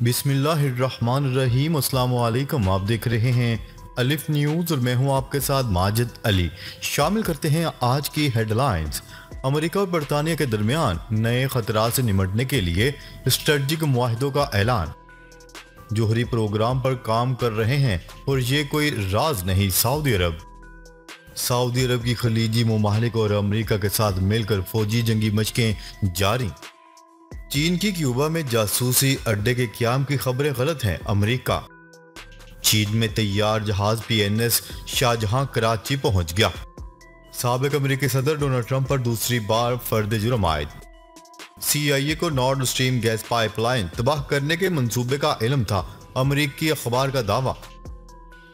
बिस्मिल्लाहिर्रहमानिर्रहीम। अस्सलाम वालेकुम। आप देख रहे हैं अलिफ न्यूज़ और मैं हूं आपके साथ माजिद अली। शामिल करते हैं आज की हेडलाइंस। अमेरिका और बरतानिया के दरमियान नए खतरात से निपटने के लिए स्ट्रेटजिक मुआहदों का ऐलान। जोहरी प्रोग्राम पर काम कर रहे हैं और ये कोई राज नहीं। सऊदी अरब की खलीजी ममालिक और अमेरिका के साथ मिलकर फौजी जंगी मशकें जारी। चीन की क्यूबा में जासूसी अड्डे के क़याम की खबरें गलत हैं। अमेरिका। चीन में तैयार जहाज PNS शाहजहां कराची पहुंच गया। साबिक अमेरिकी सदर डोनाल्ड ट्रंप पर दूसरी बार फर्द जुर्म आयद। CIA को नॉर्थ स्ट्रीम गैस पाइपलाइन तबाह करने के मंसूबे का इल्म था। अमेरिकी अखबार का दावा।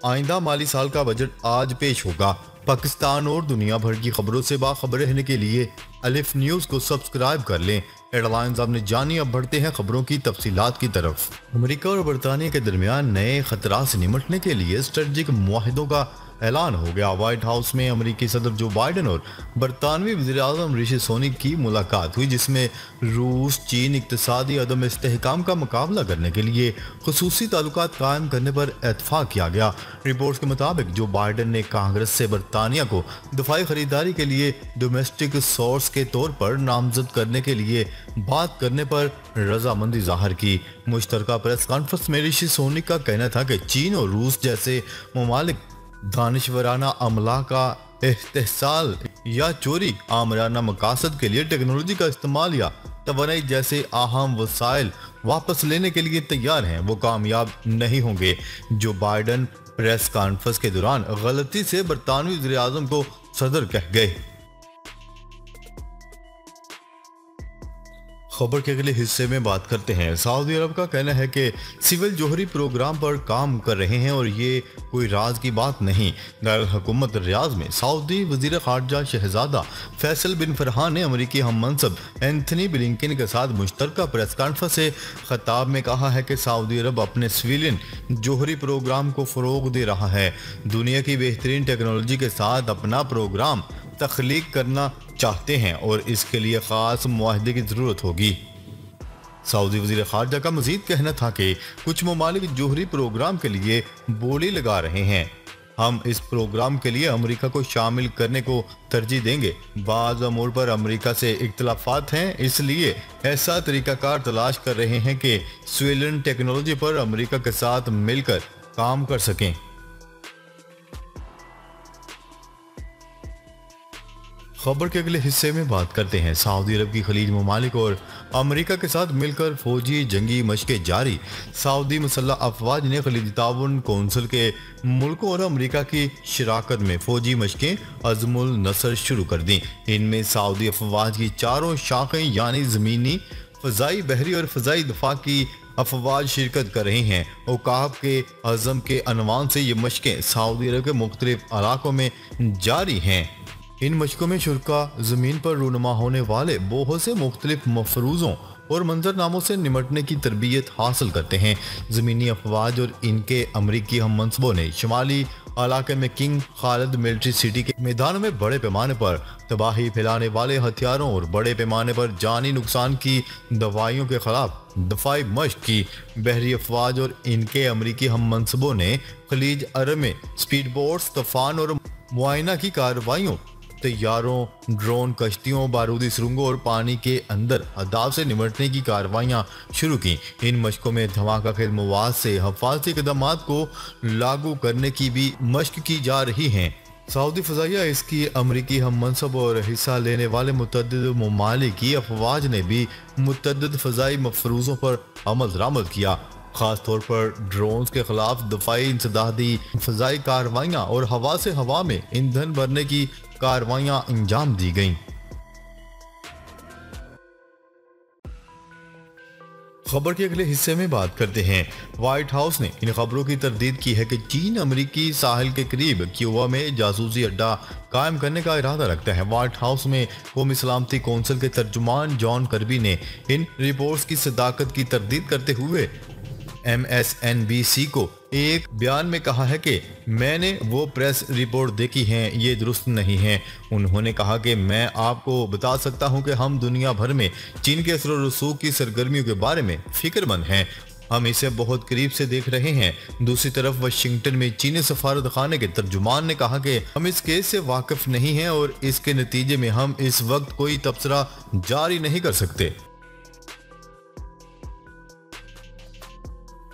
आइंदा माली साल का बजट आज पेश होगा। पाकिस्तान और दुनिया भर की खबरों से बाखबर रहने के लिए अलिफ न्यूज़ को सब्सक्राइब कर लें। हेडलाइंस आपने जानी, अब बढ़ते हैं खबरों की तफसीलात की तरफ। अमेरिका और बरतानिया के दरमियान नए खतरात से निपटने के लिए स्ट्रेटजिक मुआहदों का ऐलान हो गया। व्हाइट हाउस में अमेरिकी सदर जो बाइडन और बरतानवी वज़ीर-ए-आज़म ऋषि सुनक की मुलाकात हुई, जिसमें रूस चीन इक्तिसादी अदम इस्तेहकाम का मुकाबला करने के लिए खुसूसी ताल्लुकात कायम करने पर इत्तफाक किया गया। रिपोर्ट्स के मुताबिक जो बाइडन ने कांग्रेस से बरतानिया को दफाई खरीदारी के लिए डोमेस्टिक सोर्स के तौर पर नामजद करने के लिए बात करने पर रजामंदी जाहिर की। मुश्तरका प्रेस कॉन्फ्रेंस में ऋषि सुनक का कहना था कि चीन और रूस जैसे ममालिक दानिशवराना अमला का इस्तेहसाल या चोरी आमराना मकासद के लिए टेक्नोलॉजी का इस्तेमाल या तवानाई जैसे अहम वसाइल वापस लेने के लिए तैयार हैं। वो कामयाब नहीं होंगे। जो बाइडन प्रेस कॉन्फ्रेंस के दौरान गलती से बरतानवी वज़ीर-ए-आज़म को सदर कह गए। खबर के अगले हिस्से में बात करते हैं। सऊदी अरब का कहना है कि सिविल जोहरी प्रोग्राम पर काम कर रहे हैं और ये कोई राज की बात नहीं। दारुल हुकूमत रियाद में सऊदी वज़ीर ख़ारजा शहजादा फैसल बिन फरहान ने अमेरिकी हम मनसब एंथनी ब्लिंकन के साथ मुश्तरका प्रेस कॉन्फ्रेंस से खिताब में कहा है कि सऊदी अरब अपने सिविलियन जोहरी प्रोग्राम को फ़रोग़ दे रहा है। दुनिया की बेहतरीन टेक्नोलॉजी के साथ अपना प्रोग्राम तख्लीक करना चाहते हैं और इसके लिए ख़ास मुआहदे की ज़रूरत होगी। सऊदी वज़ीर ख़ारजा का मज़ीद कहना था कि कुछ ममालिक जोहरी प्रोग्राम के लिए बोली लगा रहे हैं। हम इस प्रोग्राम के लिए अमेरिका को शामिल करने को तरजीह देंगे। बाज़ अमूर पर अमेरिका से इख्तिलाफ़ात हैं, इसलिए ऐसा तरीक़ाकार तलाश कर रहे हैं कि सिविलियन टेक्नोलॉजी पर अमेरिका के साथ मिलकर काम कर सकें। खबर के अगले हिस्से में बात करते हैं। सऊदी अरब की खलीज ममालिक और अमेरिका के साथ मिलकर फौजी जंगी मशकें जारी। सऊदी मुसल्लह अफवाज ने खलीजी ताउन कौंसिल के मुल्कों और अमेरिका की शराकत में फौजी मशकें अज़मुल नसर शुरू कर दी। इनमें सऊदी अफवाज की चारों शाखें यानी ज़मीनी, फ़ज़ाई, बहरी और फ़ज़ाई दफा की अफवाज शिरकत कर रही हैं। औकाफ के अज़म के अनवान से ये मशकें सऊदी अरब के मुख्तलिफ इलाकों में जारी हैं। इन मशकों में शुरका ज़मीन पर रूनुमा होने वाले बहुत से मुख्तलिफ मफरूज़ों और मंजरनामों से निमटने की तरबियत हासिल करते हैं। ज़मीनी अफवाज और इनके अमरीकी हम मनसबों ने शुमाली इलाके में किंग खालिद मिलिट्री सिटी के मैदानों में बड़े पैमाने पर तबाही फैलाने वाले हथियारों और बड़े पैमाने पर जानी नुकसान की दवाइयों के खिलाफ दफाई मशक की। बहरी अफवाज और इनके अमरीकी हम मनसबों ने खलीज अरब में स्पीड बोट्स, तूफान और मुआयना की कार्रवाइयों, तैयारों, ड्रोन, कश्तियों, बारूदी सुरंगों और पानी के अंदर अहदाफ से निपटने की कार्रवाइयाँ शुरू की। इन मशकों में धमाका खेल मवाद से हिफाजती इक़दामात को लागू करने की भी मशक की जा रही हैं। सऊदी फ़ज़ाइया, इसकी अमरीकी हम मनसब और हिस्सा लेने वाले मुतअद्दिद ममालिक की अफवाज ने भी मुतअद्दिद फ़ज़ाई मफरूज़ों पर अमल दरामद किया। खास तौर पर ड्रोन्स के खिलाफ दफाई, इंसदादी फ़ज़ाई कार्रवाइयाँ और हवा से हवा में ईंधन भरने की कार्रवाइयाँ अंजाम दी गईं। खबर के अगले हिस्से में बात करते हैं। व्हाइट हाउस ने इन खबरों की तरदीद की है कि चीन अमेरिकी साहिल के करीब क्यूबा में जासूसी अड्डा कायम करने का इरादा रखता है। व्हाइट हाउस में कौमी सलामती कौंसिल के तर्जुमान जॉन कर्बी ने इन रिपोर्ट्स की सदाकत की तरदीद करते हुए MSNBC को एक बयान में कहा है कि मैंने वो प्रेस रिपोर्ट देखी है, ये दुरुस्त नहीं है। उन्होंने कहा कि मैं आपको बता सकता हूं कि हम दुनिया भर में चीन के असर और रसूख की सरगर्मियों के बारे में फिक्रमंद हैं। हम इसे बहुत करीब से देख रहे हैं। दूसरी तरफ वाशिंगटन में चीनी सफारत खाने के तर्जुमान ने कहा कि हम इस केस से वाकिफ नहीं हैं और इसके नतीजे में हम इस वक्त कोई तबसरा जारी नहीं कर सकते।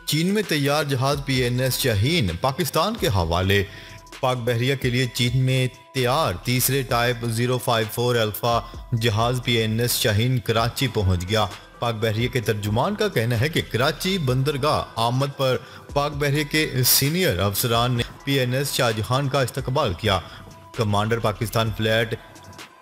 चीन में तैयार जहाज PNS शाहीन पाकिस्तान के हवाले। पाक बहरिया के लिए चीन में तैयार तीसरे टाइप 054 अल्फा जहाज PNS शाहीन कराची पहुंच गया। पाक बहरिया के तर्जुमान का कहना है कि कराची बंदरगाह आमद पर पाक बहरिया के सीनियर अफसरान ने PNS शाहजहां का इस्तकबाल किया। Commander Pakistan fleet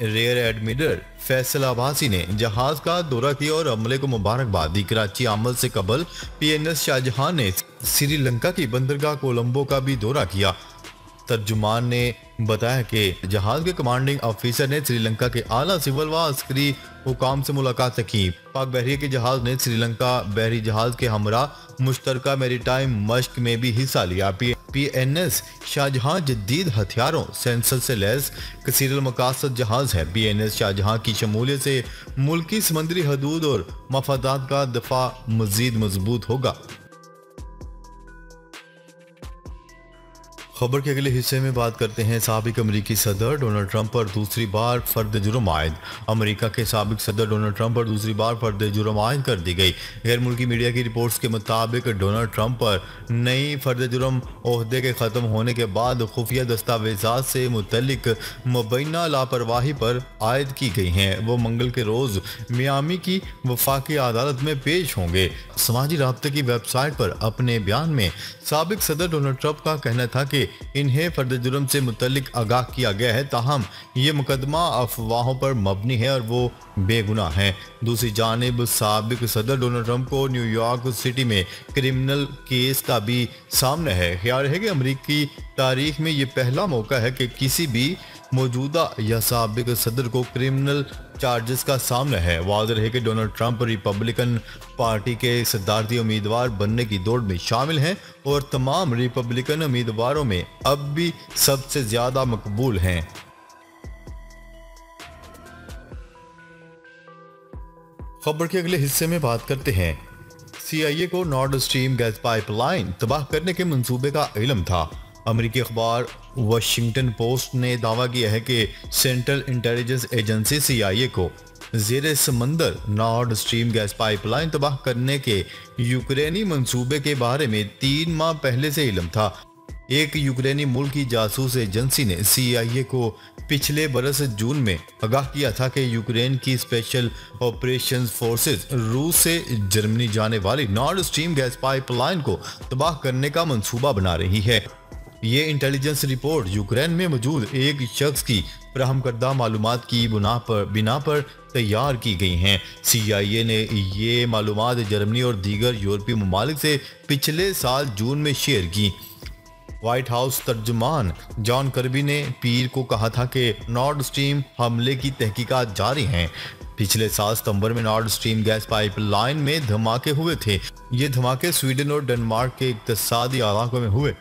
rear admiral Faisal Abbasi ने जहाज का दौरा किया और अमले को मुबारकबाद दी। कराची आमद से कबल PNS शाहजहां ने श्रीलंका की बंदरगाह कोलंबो का भी दौरा किया। तर्जुमान ने बताया कि जहाज के कमांडिंग ऑफिसर ने श्रीलंका के आला सिविल व अस्करी हुकाम से मुलाकात की। पाक बहरिया के जहाज ने श्रीलंका बहरी जहाज के हमरा मुश्तरका मैरीटाइम मश्क में भी हिस्सा लिया। PNS शाहजहां जदीद हथियारों सेंसर से लैस कसीरुल मकासद जहाज है। PNS शाहजहां की शमूलियत से मुल्क की समंदरी हदूद और मफादात का दफा मजीद मजबूत होगा। खबर के अगले हिस्से में बात करते हैं साबिक अमेरिकी सदर डोनाल्ड ट्रंप पर दूसरी बार फर्द जुर्म आयद। अमेरिका के साबिक सदर डोनाल्ड ट्रंप पर दूसरी बार फर्द जुर्म आयद कर दी गई। गैर मुल्की मीडिया की रिपोर्ट्स के मुताबिक डोनाल्ड ट्रंप पर नई फर्द जुर्म ओहदे के ख़त्म होने के बाद खुफिया दस्तावेजात से मुतल्लिक मुबैना लापरवाही पर आयद की गई हैं। वो मंगल के रोज़ मियामी की वफाकी अदालत में पेश होंगे। समाजी राब्ते की वेबसाइट पर अपने बयान में साबिक सदर डोनाल्ड ट्रंप का कहना था कि इन्हें फर्द जुर्म से मुतल्लिक आगाह किया गया है, ताहम ये मुकदमा अफवाहों पर मबनी है और वो बेगुनाह हैं। दूसरी जानिब साबिक सदर डोनाल्ड ट्रंप को न्यूयॉर्क सिटी में क्रिमिनल केस का भी सामने है। ख्याल है कि अमेरिकी तारीख में ये पहला मौका है कि किसी भी मौजूदा या साबिक सदर को क्रिमिनल चार्जेस का सामना है। वाज़ेह है कि डोनाल्ड ट्रंप रिपब्लिकन पार्टी के सदारती उम्मीदवार बनने की दौड़ में शामिल हैं और तमाम रिपब्लिकन उम्मीदवारों में अब भी सबसे ज्यादा मकबूल हैं। खबर के अगले हिस्से में बात करते हैं। CIA को नॉर्ड स्ट्रीम गैस पाइपलाइन तबाह करने के मंसूबे का इल्म था। अमेरिकी अखबार वाशिंगटन पोस्ट ने दावा किया है कि सेंट्रल इंटेलिजेंस एजेंसी CIA को ज़ेरे समंदर नॉर्ड स्ट्रीम गैस पाइपलाइन तबाह करने के यूक्रेनी मंसूबे के बारे में 3 माह पहले से इल्म था। एक यूक्रेनी मुल्क की जासूस एजेंसी ने CIA को पिछले बरस जून में आगाह किया था कि यूक्रेन की स्पेशल ऑपरेशंस फोर्सेस रूस से जर्मनी जाने वाली नॉर्ड स्ट्रीम गैस पाइपलाइन को तबाह करने का मंसूबा बना रही है। ये इंटेलिजेंस रिपोर्ट यूक्रेन में मौजूद एक शख्स की फराहम करदा मालूमात की बिना पर तैयार की गई हैं। CIA ने ये मालूमात जर्मनी और दीगर यूरोपीय ममालिक से पिछले साल जून में शेयर की। व्हाइट हाउस तर्जुमान जॉन कर्बी ने पीर को कहा था कि नॉर्ड स्ट्रीम हमले की तहकीकात जारी हैं। पिछले साल सितंबर में नॉर्ड स्ट्रीम गैस पाइपलाइन में धमाके हुए थे। ये धमाके स्वीडन और डेनमार्क के इक्तसादी इलाकों में हुए।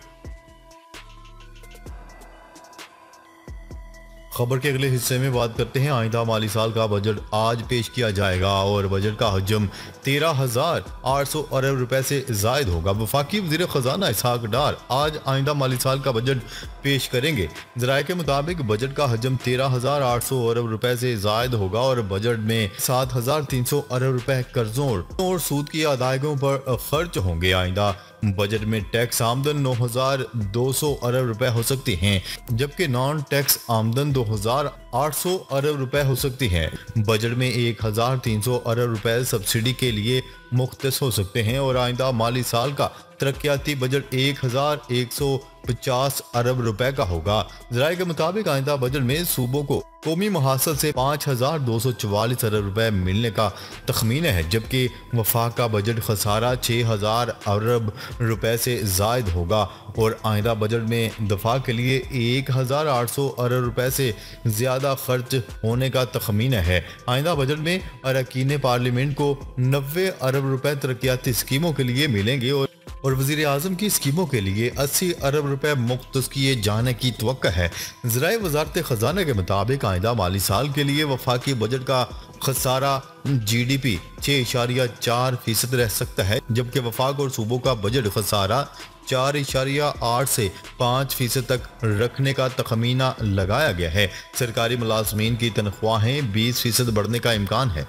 खबर के अगले हिस्से में बात करते हैं। आइंदा माली साल का बजट आज पेश किया जाएगा और बजट का हजम 13,800 अरब रुपए से जायद होगा। वफाकी वज़ीर खजाना इसहाक डार आज आइंदा माली साल का बजट पेश करेंगे। ज़राए के मुताबिक बजट का हजम 13,800 अरब रुपए से जायद होगा और बजट में 7,300 अरब रुपए कर्जों और सूद की अदायगियों पर खर्च होंगे। आइंदा बजट में टैक्स आमदन 9,200 अरब रुपए हो सकती हैं, जबकि नॉन टैक्स आमदन 2,800 अरब रुपए हो सकती है। बजट में 1,300 अरब रुपए सब्सिडी के लिए मुख्तस हो सकते हैं और आइंदा माली साल का तरक्याती बजट 1,150 अरब रुपए का होगा। ज़राए के मुताबिक आइंदा बजट में सूबों को कौमी मुहासल से 5,244 अरब रुपए मिलने का तखमीन है, जबकि वफाक का बजट खसारा 6,000 अरब रुपए से जायद होगा और आइंदा बजट में दफा के लिए 1,800 अरब रुपए से ज़्यादा खर्च होने का तखमीन है। आइंदा बजट में अरकान पार्लियामेंट को 90 अरब रुपए तरक्याती स्कीमों के लिए मिलेंगे और और वजीर आजम की स्कीमों के लिए 80 अरब रुपए मुख्तस किए जाने की तवक्को है। ज़राए वजारत खजाना के मुताबिक आइंदा माली साल के लिए वफाकी बजट का खसारा GDP 6.4% रह सकता है, जबकि वफाक और सूबों का बजट खसारा 4.8 से 5% तक रखने का तखमीना लगाया गया है। सरकारी मुलाजमीन की तनख्वाहें 20% बढ़ने का इम्कान है।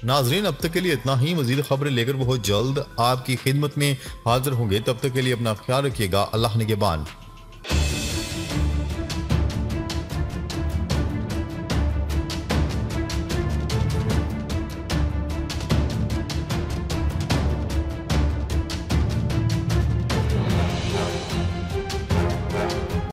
नाजरीन, अब तक के लिए इतना ही। मजीद खबरें लेकर बहुत जल्द आपकी खिदमत में हाजिर होंगे। तब तक के लिए अपना ख्याल रखिएगा। अल्लाह निगहबान।